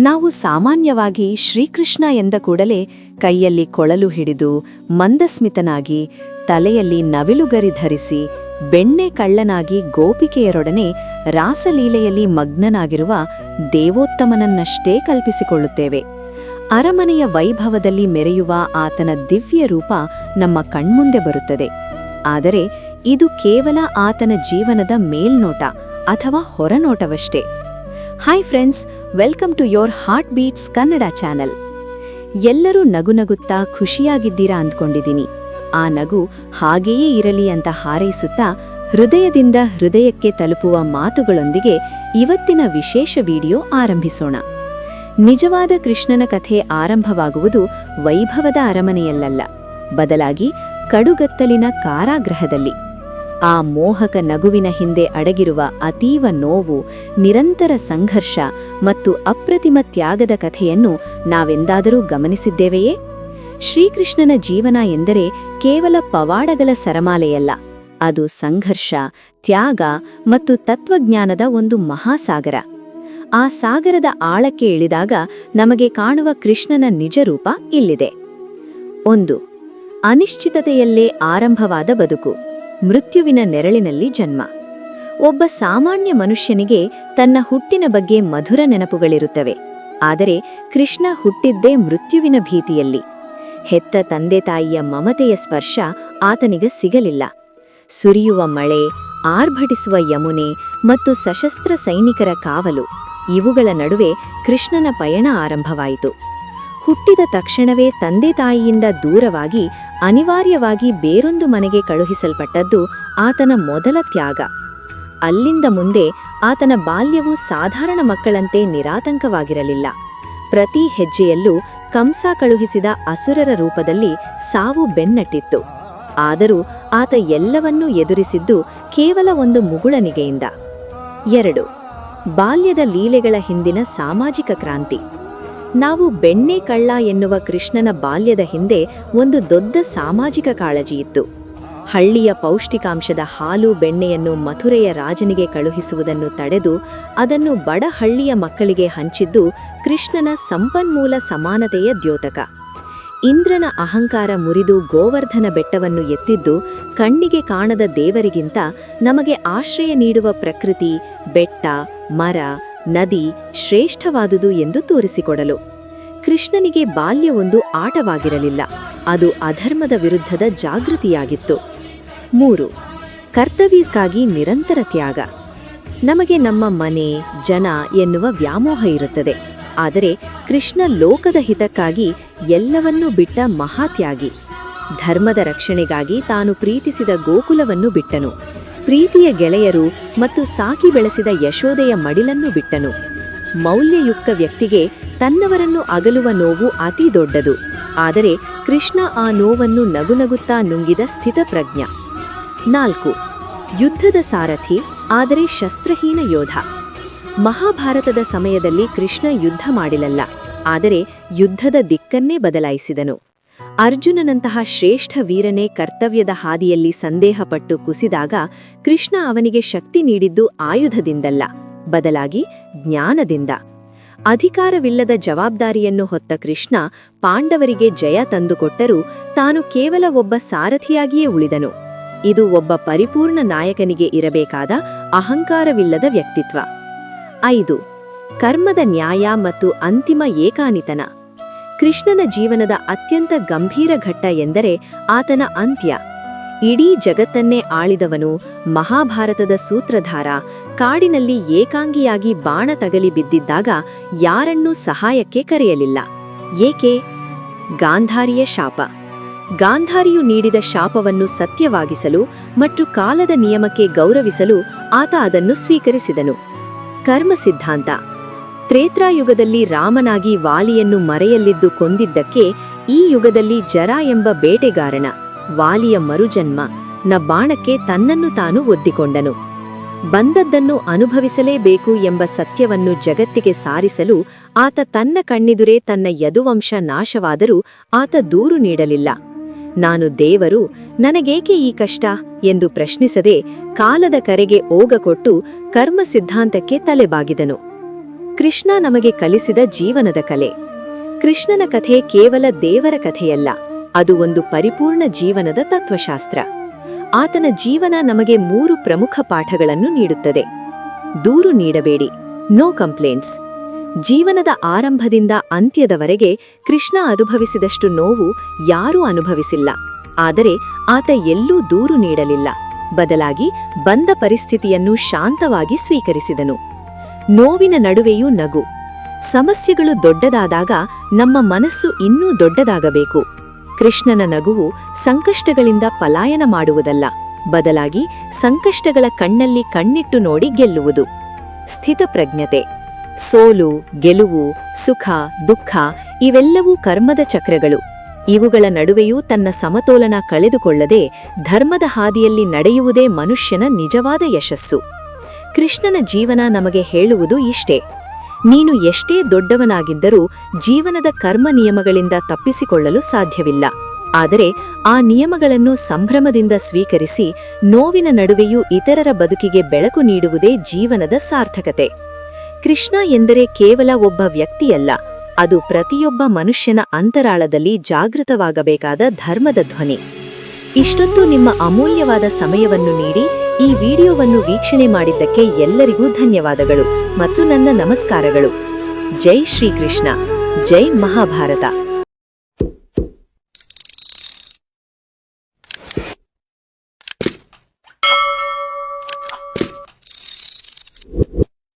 ನಾವು ಸಾಮಾನ್ಯವಾಗಿ ಶ್ರೀಕೃಷ್ಣ ಎಂದ ಕೂಡಲೇ ಕೈಯಲ್ಲಿ ಕೊಳಲು ಹಿಡಿದು ಮಂದಸ್ಮಿತನಾಗಿ ತಲೆಯಲ್ಲಿ ನವಿಲುಗರಿ ಧರಿಸಿ ಬೆಣ್ಣೆ ಕಳ್ಳನಾಗಿ ಗೋಪಿಕೆಯರೊಡನೆ ರಾಸಲೀಲೆಯಲ್ಲಿ ಮಗ್ನನಾಗಿರುವ ದೇವೋತ್ತಮನನ್ನಷ್ಟೇ ಕಲ್ಪಿಸಿಕೊಳ್ಳುತ್ತೇವೆ. ಅರಮನೆಯ ವೈಭವದಲ್ಲಿ ಮೆರೆಯುವ ಆತನ ದಿವ್ಯ ರೂಪ ನಮ್ಮ ಕಣ್ಮುಂದೆ ಬರುತ್ತದೆ. ಆದರೆ ಇದು ಕೇವಲ ಆತನ ಜೀವನದ ಮೇಲ್ನೋಟ ಅಥವಾ ಹೊರನೋಟವಷ್ಟೇ. Hi friends, welcome to your heart beats Kannada channel. ಎಲ್ಲರೂ ನಗುನಗುತ್ತಾ ಖುಷಿಯಾಗಿದ್ದೀರಾ ಅಂದ್ಕೊಂಡಿದ್ದೀನಿ. ಆ ನಗು ಹಾಗೆಯೇ ಇರಲಿ ಅಂತ ಹಾರೈಸುತ್ತಾ ಹೃದಯದಿಂದ ಹೃದಯಕ್ಕೆ ತಲುಪುವ ಮಾತುಗಳೊಂದಿಗೆ ಇವತ್ತಿನ ವಿಶೇಷ ವಿಡಿಯೋ ಆರಂಭಿಸೋಣ. ನಿಜವಾದ ಕೃಷ್ಣನ ಕಥೆ ಆರಂಭವಾಗುವುದು ವೈಭವದ ಅರಮನೆಯಲ್ಲ, ಬದಲಾಗಿ ಕಡುಗತ್ತಲಿನ ಕಾರಾಗೃಹದಲ್ಲಿ. ಆ ಮೋಹಕ ನಗುವಿನ ಹಿಂದೆ ಅಡಗಿರುವ ಅತೀವ ನೋವು, ನಿರಂತರ ಸಂಘರ್ಷ ಮತ್ತು ಅಪ್ರತಿಮ ತ್ಯಾಗದ ಕಥೆಯನ್ನು ನಾವೆಂದಾದರೂ ಗಮನಿಸಿದ್ದೇವೆಯೇ? ಶ್ರೀಕೃಷ್ಣನ ಜೀವನ ಎಂದರೆ ಕೇವಲ ಪವಾಡಗಳ ಸರಮಾಲೆಯಲ್ಲ, ಅದು ಸಂಘರ್ಷ, ತ್ಯಾಗ ಮತ್ತು ತತ್ವಜ್ಞಾನದ ಒಂದು ಮಹಾಸಾಗರ. ಆ ಸಾಗರದ ಆಳಕ್ಕೆ ಇಳಿದಾಗ ನಮಗೆ ಕಾಣುವ ಕೃಷ್ಣನ ನಿಜರೂಪ ಇಲ್ಲಿದೆ. 1. ಅನಿಶ್ಚಿತತೆಯಲ್ಲೇ ಆರಂಭವಾದ ಬದುಕು, ಮೃತ್ಯುವಿನ ನೆರಳಿನಲ್ಲಿ ಜನ್ಮ. ಒಬ್ಬ ಸಾಮಾನ್ಯ ಮನುಷ್ಯನಿಗೆ ತನ್ನ ಹುಟ್ಟಿನ ಬಗ್ಗೆ ಮಧುರ ನೆನಪುಗಳಿರುತ್ತವೆ. ಆದರೆ ಕೃಷ್ಣ ಹುಟ್ಟಿದ್ದೇ ಮೃತ್ಯುವಿನ ಭೀತಿಯಲ್ಲಿ. ಹೆತ್ತ ತಂದೆ ತಾಯಿಯ ಮಮತೆಯ ಸ್ಪರ್ಶ ಆತನಿಗೆ ಸಿಗಲಿಲ್ಲ. ಸುರಿಯುವ ಮಳೆ, ಆರ್ಭಟಿಸುವ ಯಮುನೆ ಮತ್ತು ಸಶಸ್ತ್ರ ಸೈನಿಕರ ಕಾವಲು, ಇವುಗಳ ನಡುವೆ ಕೃಷ್ಣನ ಪಯಣ ಆರಂಭವಾಯಿತು. ಹುಟ್ಟಿದ ತಕ್ಷಣವೇ ತಂದೆ ತಾಯಿಯಿಂದ ದೂರವಾಗಿ ಅನಿವಾರ್ಯವಾಗಿ ಬೇರೊಂದು ಮನೆಗೆ ಕಳುಹಿಸಲ್ಪಟ್ಟದ್ದು ಆತನ ಮೊದಲ ತ್ಯಾಗ. ಅಲ್ಲಿಂದ ಮುಂದೆ ಆತನ ಬಾಲ್ಯವು ಸಾಧಾರಣ ಮಕ್ಕಳಂತೆ ನಿರಾತಂಕವಾಗಿರಲಿಲ್ಲ. ಪ್ರತಿ ಹೆಜ್ಜೆಯಲ್ಲೂ ಕಂಸ ಕಳುಹಿಸಿದ ಅಸುರರ ರೂಪದಲ್ಲಿ ಸಾವು ಬೆನ್ನಟ್ಟಿತ್ತು. ಆದರೂ ಆತ ಎಲ್ಲವನ್ನೂ ಎದುರಿಸಿದ್ದು ಕೇವಲ ಒಂದು ಮುಗುಳನಿಗೆಯಿಂದ. 2. ಬಾಲ್ಯದ ಲೀಲೆಗಳ ಹಿಂದಿನ ಸಾಮಾಜಿಕ ಕ್ರಾಂತಿ. ನಾವು ಬೆಣ್ಣೆ ಕಳ್ಳ ಎನ್ನುವ ಕೃಷ್ಣನ ಬಾಲ್ಯದ ಹಿಂದೆ ಒಂದು ದೊಡ್ಡ ಸಾಮಾಜಿಕ ಕಾಳಜಿಯಿತ್ತು. ಹಳ್ಳಿಯ ಪೌಷ್ಟಿಕಾಂಶದ ಹಾಲು ಬೆಣ್ಣೆಯನ್ನು ಮಥುರೆಯ ರಾಜನಿಗೆ ಕಳುಹಿಸುವುದನ್ನು ತಡೆದು ಅದನ್ನು ಬಡ ಹಳ್ಳಿಯ ಮಕ್ಕಳಿಗೆ ಹಂಚಿದ್ದು ಕೃಷ್ಣನ ಸಂಪನ್ಮೂಲ ಸಮಾನತೆಯ ದ್ಯೋತಕ. ಇಂದ್ರನ ಅಹಂಕಾರ ಮುರಿದು ಗೋವರ್ಧನ ಬೆಟ್ಟವನ್ನು ಎತ್ತಿದ್ದು ಕಣ್ಣಿಗೆ ಕಾಣದ ದೇವರಿಗಿಂತ ನಮಗೆ ಆಶ್ರಯ ನೀಡುವ ಪ್ರಕೃತಿ, ಬೆಟ್ಟ, ಮರ, ನದಿ ಶ್ರೇಷ್ಠವಾದುದು ಎಂದು ತೋರಿಸಿಕೊಡಲು. ಕೃಷ್ಣನಿಗೆ ಬಾಲ್ಯ ಒಂದು ಆಟವಾಗಿರಲಿಲ್ಲ, ಅದು ಅಧರ್ಮದ ವಿರುದ್ಧದ ಜಾಗೃತಿಯಾಗಿತ್ತು. 3. ಕರ್ತವ್ಯಕ್ಕಾಗಿ ನಿರಂತರ ತ್ಯಾಗ. ನಮಗೆ ನಮ್ಮ ಮನೆ, ಜನ ಎನ್ನುವ ವ್ಯಾಮೋಹ ಇರುತ್ತದೆ. ಆದರೆ ಕೃಷ್ಣ ಲೋಕದ ಹಿತಕ್ಕಾಗಿ ಎಲ್ಲವನ್ನೂ ಬಿಟ್ಟ ಮಹಾತ್ಯಾಗಿ. ಧರ್ಮದ ರಕ್ಷಣೆಗಾಗಿ ತಾನು ಪ್ರೀತಿಸಿದ ಗೋಕುಲವನ್ನು ಬಿಟ್ಟನು. ಪ್ರೀತಿಯ ಗೆಳೆಯರು ಮತ್ತು ಸಾಕಿ ಬೆಳೆಸಿದ ಯಶೋದೆಯ ಮಡಿಲನ್ನು ಬಿಟ್ಟನು. ಮೌಲ್ಯಯುಕ್ತ ವ್ಯಕ್ತಿಗೆ ತನ್ನವರನ್ನು ಅಗಲುವ ನೋವು ಅತಿ ದೊಡ್ಡದು. ಆದರೆ ಕೃಷ್ಣ ಆ ನೋವನ್ನು ನಗುನಗುತ್ತಾ ನುಂಗಿದ ಸ್ಥಿತಪ್ರಜ್ಞ. 4. ಯುದ್ಧದ ಸಾರಥಿ, ಆದರೆ ಶಸ್ತ್ರಹೀನ ಯೋಧ. ಮಹಾಭಾರತದ ಸಮಯದಲ್ಲಿ ಕೃಷ್ಣ ಯುದ್ಧ ಮಾಡಿಲ್ಲ, ಆದರೆ ಯುದ್ಧದ ದಿಕ್ಕನ್ನೇ ಬದಲಾಯಿಸಿದನು. ಅರ್ಜುನನಂತಹ ಶ್ರೇಷ್ಠ ವೀರನೇ ಕರ್ತವ್ಯದ ಹಾದಿಯಲ್ಲಿ ಸಂದೇಹಪಟ್ಟು ಕುಸಿದಾಗ ಕೃಷ್ಣ ಅವನಿಗೆ ಶಕ್ತಿ ನೀಡಿದ್ದು ಆಯುಧದಿಂದಲ್ಲ, ಬದಲಾಗಿ ಜ್ಞಾನದಿಂದ. ಅಧಿಕಾರವಿಲ್ಲದ ಜವಾಬ್ದಾರಿಯನ್ನು ಹೊತ್ತ ಕೃಷ್ಣ ಪಾಂಡವರಿಗೆ ಜಯ ತಂದುಕೊಟ್ಟರೂ ತಾನು ಕೇವಲ ಒಬ್ಬ ಸಾರಥಿಯಾಗಿಯೇ ಉಳಿದನು. ಇದು ಒಬ್ಬ ಪರಿಪೂರ್ಣ ನಾಯಕನಿಗೆ ಇರಬೇಕಾದ ಅಹಂಕಾರವಿಲ್ಲದ ವ್ಯಕ್ತಿತ್ವ. 5. ಕರ್ಮದ ನ್ಯಾಯ ಮತ್ತು ಅಂತಿಮ ಏಕಾನಿತನ. ಕೃಷ್ಣನ ಜೀವನದ ಅತ್ಯಂತ ಗಂಭೀರ ಘಟ್ಟ ಎಂದರೆ ಆತನ ಅಂತ್ಯ. ಇಡೀ ಜಗತ್ತನ್ನೇ ಆಳಿದವನು, ಮಹಾಭಾರತದ ಸೂತ್ರಧಾರ, ಕಾಡಿನಲ್ಲಿ ಏಕಾಂಗಿಯಾಗಿ ಬಾಣ ತಗಲಿ ಬಿದ್ದಿದ್ದಾಗ ಯಾರನ್ನೂ ಸಹಾಯಕ್ಕೆ ಕರೆಯಲಿಲ್ಲ. ಏಕೆ? ಗಾಂಧಾರಿಯ ಶಾಪ. ಗಾಂಧಾರಿಯು ನೀಡಿದ ಶಾಪವನ್ನು ಸತ್ಯವಾಗಿಸಲು ಮತ್ತು ಕಾಲದ ನಿಯಮಕ್ಕೆ ಗೌರವಿಸಲು ಆತ ಅದನ್ನು ಸ್ವೀಕರಿಸಿದನು. ಕರ್ಮ ಸಿದ್ಧಾಂತ. ತ್ರೇತಾಯುಗದಲ್ಲಿ ರಾಮನಾಗಿ ವಾಲಿಯನ್ನು ಮರೆಯಲ್ಲಿದ್ದು ಕೊಂದಿದ್ದಕ್ಕೆ ಈ ಯುಗದಲ್ಲಿ ಜರ ಎಂಬ ಬೇಟೆಗಾರನ, ವಾಲಿಯ ಮರುಜನ್ಮ ನ ಬಾಣಕ್ಕೆ ತನ್ನನ್ನು ತಾನು ಒದ್ದಿಕೊಂಡನು. ಬಂದದ್ದನ್ನು ಅನುಭವಿಸಲೇಬೇಕು ಎಂಬ ಸತ್ಯವನ್ನು ಜಗತ್ತಿಗೆ ಸಾರಿಸಲು ಆತ ತನ್ನ ಕಣ್ಣೆದುರೇ ತನ್ನ ಯದುವಂಶ ನಾಶವಾದರೂ ಆತ ದೂರು ನೀಡಲಿಲ್ಲ. ನಾನು ದೇವರು, ನನಗೇಕೆ ಈ ಕಷ್ಟ ಎಂದು ಪ್ರಶ್ನಿಸದೆ ಕಾಲದ ಕರೆಗೆ ಓಗ ಕೊಟ್ಟು ಕರ್ಮ ಸಿದ್ಧಾಂತಕ್ಕೆ ತಲೆಬಾಗಿದನು. ಕೃಷ್ಣ ನಮಗೆ ಕಲಿಸಿದ ಜೀವನದ ಕಲೆ. ಕೃಷ್ಣನ ಕಥೆ ಕೇವಲ ದೇವರ ಕಥೆಯಲ್ಲ, ಅದು ಒಂದು ಪರಿಪೂರ್ಣ ಜೀವನದ ತತ್ವಶಾಸ್ತ್ರ. ಆತನ ಜೀವನ ನಮಗೆ 3 ಪ್ರಮುಖ ಪಾಠಗಳನ್ನು ನೀಡುತ್ತದೆ. ದೂರು ನೀಡಬೇಡಿ, ನೋ ಕಂಪ್ಲೇಂಟ್ಸ್. ಜೀವನದ ಆರಂಭದಿಂದ ಅಂತ್ಯದವರೆಗೆ ಕೃಷ್ಣ ಅನುಭವಿಸಿದಷ್ಟು ನೋವು ಯಾರೂ ಅನುಭವಿಸಿಲ್ಲ. ಆದರೆ ಆತ ಎಲ್ಲೂ ದೂರು ನೀಡಲಿಲ್ಲ, ಬದಲಾಗಿ ಬಂದ ಪರಿಸ್ಥಿತಿಯನ್ನು ಶಾಂತವಾಗಿ ಸ್ವೀಕರಿಸಿದನು. ನೋವಿನ ನಡುವೆಯೂ ನಗು. ಸಮಸ್ಯೆಗಳು ದೊಡ್ಡದಾದಾಗ ನಮ್ಮ ಮನಸ್ಸು ಇನ್ನೂ ದೊಡ್ಡದಾಗಬೇಕು. ಕೃಷ್ಣನ ನಗುವು ಸಂಕಷ್ಟಗಳಿಂದ ಪಲಾಯನ ಮಾಡುವುದಲ್ಲ, ಬದಲಾಗಿ ಸಂಕಷ್ಟಗಳ ಕಣ್ಣಲ್ಲಿ ಕಣ್ಣಿಟ್ಟು ನೋಡಿ ಗೆಲ್ಲುವುದು. ಸ್ಥಿತಪ್ರಜ್ಞತೆ. ಸೋಲು, ಗೆಲುವು, ಸುಖ, ದುಃಖ ಇವೆಲ್ಲವೂ ಕರ್ಮದ ಚಕ್ರಗಳು. ಇವುಗಳ ನಡುವೆಯೂ ತನ್ನ ಸಮತೋಲನ ಕಳೆದುಕೊಳ್ಳದೆ ಧರ್ಮದ ಹಾದಿಯಲ್ಲಿ ನಡೆಯುವುದೇ ಮನುಷ್ಯನ ನಿಜವಾದ ಯಶಸ್ಸು. ಕೃಷ್ಣನ ಜೀವನ ನಮಗೆ ಹೇಳುವುದು ಇಷ್ಟೇ: ನೀನು ಎಷ್ಟೇ ದೊಡ್ಡವನಾಗಿದ್ದರೂ ಜೀವನದ ಕರ್ಮ ನಿಯಮಗಳಿಂದ ತಪ್ಪಿಸಿಕೊಳ್ಳಲು ಸಾಧ್ಯವಿಲ್ಲ. ಆದರೆ ಆ ನಿಯಮಗಳನ್ನು ಸಂಭ್ರಮದಿಂದ ಸ್ವೀಕರಿಸಿ ನೋವಿನ ನಡುವೆಯೂ ಇತರರ ಬದುಕಿಗೆ ಬೆಳಕು ನೀಡುವುದೇ ಜೀವನದ ಸಾರ್ಥಕತೆ. ಕೃಷ್ಣ ಎಂದರೆ ಕೇವಲ ಒಬ್ಬ ವ್ಯಕ್ತಿಯಲ್ಲ, ಅದು ಪ್ರತಿಯೊಬ್ಬ ಮನುಷ್ಯನ ಅಂತರಾಳದಲ್ಲಿ ಜಾಗೃತವಾಗಬೇಕಾದ ಧರ್ಮದ ಧ್ವನಿ. ಇಷ್ಟೊತ್ತು ನಿಮ್ಮ ಅಮೂಲ್ಯವಾದ ಸಮಯವನ್ನು ನೀಡಿ ಈ ವಿಡಿಯೋವನ್ನು ವೀಕ್ಷಣೆ ಮಾಡಿದ್ದಕ್ಕೆ ಎಲ್ಲರಿಗೂ ಧನ್ಯವಾದಗಳು ಮತ್ತು ನನ್ನ ನಮಸ್ಕಾರಗಳು. ಜೈ ಶ್ರೀಕೃಷ್ಣ, ಜೈ ಮಹಾಭಾರತ.